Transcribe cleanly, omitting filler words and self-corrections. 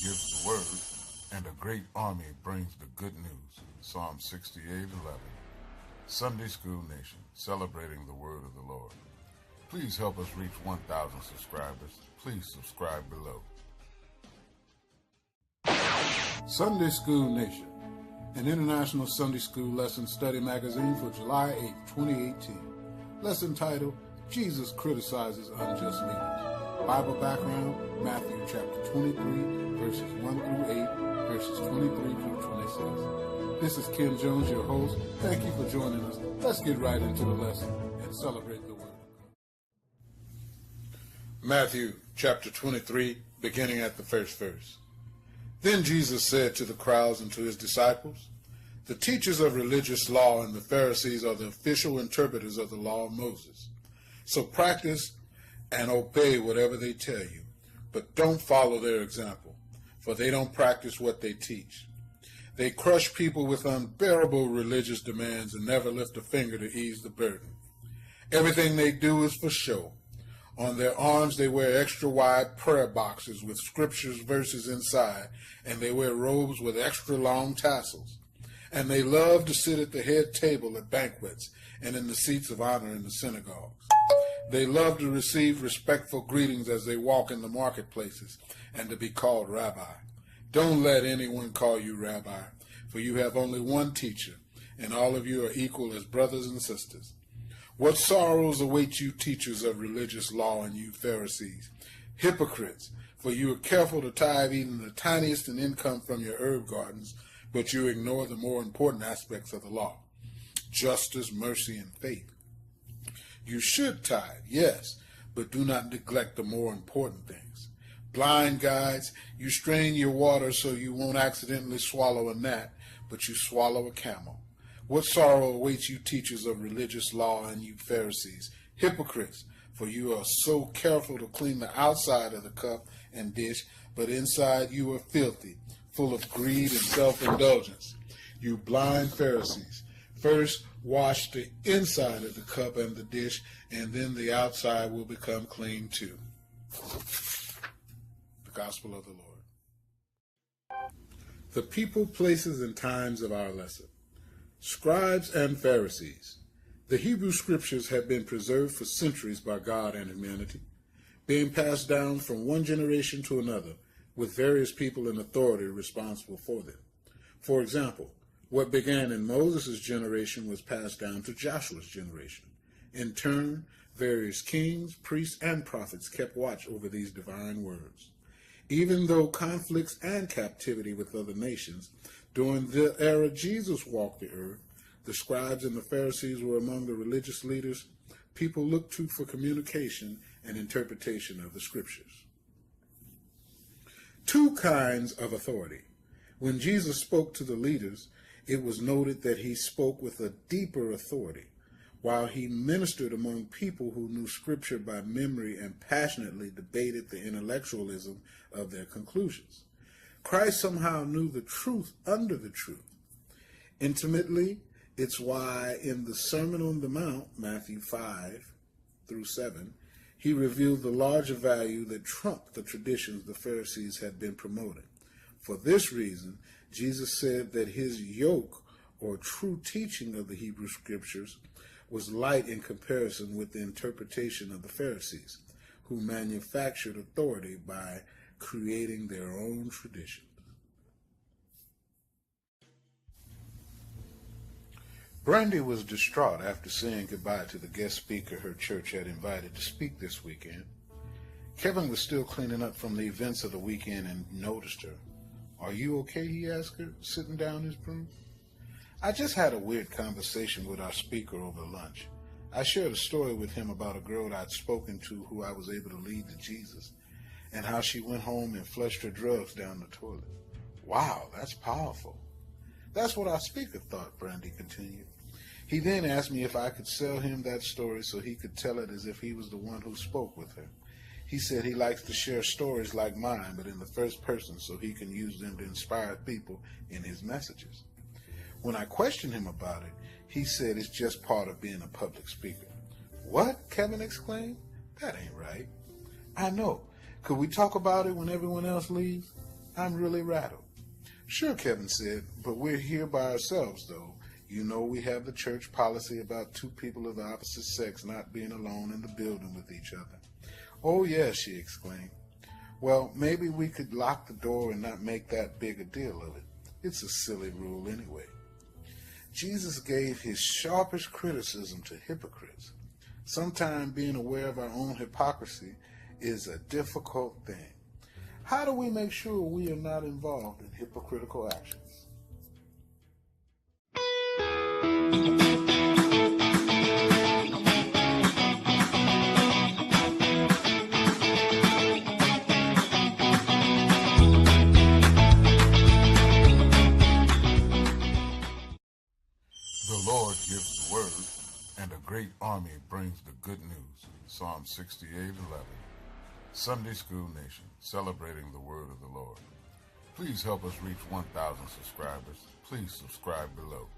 gives the word, and a great army brings the good news. Psalm 68:11. Sunday School Nation, celebrating the word of the Lord. Please help us reach 1,000 subscribers. Please subscribe below. Sunday School Nation, an international Sunday school lesson study magazine for July 8, 2018. Lesson titled, Jesus Criticizes Unjust Leaders. Bible background, Matthew chapter 23, verses 1 through 8, verses 23 through 26. This is Ken Jones, your host. Thank you for joining us. Let's get right into the lesson and celebrate the word. Matthew chapter 23, beginning at the first verse. Then Jesus said to the crowds and to his disciples, the teachers of religious law and the Pharisees are the official interpreters of the law of Moses. So practice and obey whatever they tell you, but don't follow their example, for they don't practice what they teach. They crush people with unbearable religious demands and never lift a finger to ease the burden. Everything they do is for show. On their arms they wear extra wide prayer boxes with scriptures verses inside, and they wear robes with extra long tassels. And they love to sit at the head table at banquets and in the seats of honor in the synagogues. They love to receive respectful greetings as they walk in the marketplaces and to be called Rabbi. Don't let anyone call you Rabbi, for you have only one teacher, and all of you are equal as brothers and sisters. What sorrows await you teachers of religious law and you Pharisees, hypocrites, for you are careful to tithe even the tiniest in income from your herb gardens, but you ignore the more important aspects of the law, justice, mercy, and faith. You should tithe, yes, but do not neglect the more important things. Blind guides, you strain your water so you won't accidentally swallow a gnat, but you swallow a camel. What sorrow awaits you teachers of religious law and you Pharisees, hypocrites, for you are so careful to clean the outside of the cup and dish, but inside you are filthy, full of greed and self-indulgence. You blind Pharisees, first wash the inside of the cup and the dish, and then the outside will become clean too. The Gospel of the Lord. The people, places, and times of our lesson. Scribes and Pharisees. The Hebrew Scriptures have been preserved for centuries by God and humanity, being passed down from one generation to another, with various people in authority responsible for them. For example, what began in Moses' generation was passed down to Joshua's generation. In turn, various kings, priests, and prophets kept watch over these divine words. Even though conflicts and captivity with other nations, during the era Jesus walked the earth, the scribes and the Pharisees were among the religious leaders people looked to for communication and interpretation of the Scriptures. Two kinds of authority. When Jesus spoke to the leaders, it was noted that he spoke with a deeper authority, while he ministered among people who knew Scripture by memory and passionately debated the intellectualism of their conclusions. Christ somehow knew the truth under the truth. Intimately, it's why in the Sermon on the Mount, Matthew 5 through 7, he revealed the larger value that trumped the traditions the Pharisees had been promoting. For this reason, Jesus said that his yoke, or true teaching of the Hebrew Scriptures, was light in comparison with the interpretation of the Pharisees, who manufactured authority by creating their own traditions. Brandy was distraught after saying goodbye to the guest speaker her church had invited to speak this weekend. Kevin was still cleaning up from the events of the weekend and noticed her. "Are you okay?" he asked her, sitting down his broom. "I just had a weird conversation with our speaker over lunch. I shared a story with him about a girl I'd spoken to who I was able to lead to Jesus, and how she went home and flushed her drugs down the toilet." "Wow, that's powerful." "That's what our speaker thought," Brandy continued. "He then asked me if I could sell him that story so he could tell it as if he was the one who spoke with her. He said he likes to share stories like mine, but in the first person so he can use them to inspire people in his messages. When I questioned him about it, he said it's just part of being a public speaker." "What?" Kevin exclaimed. "That ain't right." "I know. Could we talk about it when everyone else leaves?" I'm really rattled. Sure, Kevin said, but we're here by ourselves, though. You know we have the church policy about two people of the opposite sex not being alone in the building with each other. Oh, yes, she exclaimed. Well, maybe we could lock the door and not make that big a deal of it. It's a silly rule anyway. Jesus gave his sharpest criticism to hypocrites. Sometimes being aware of our own hypocrisy is a difficult thing. How do we make sure we are not involved in hypocritical actions? The Lord gives the word, and a great army brings the good news. Psalm 68:11. Sunday School Nation, celebrating the word of the Lord. Please help us reach 1,000 subscribers. Please subscribe below.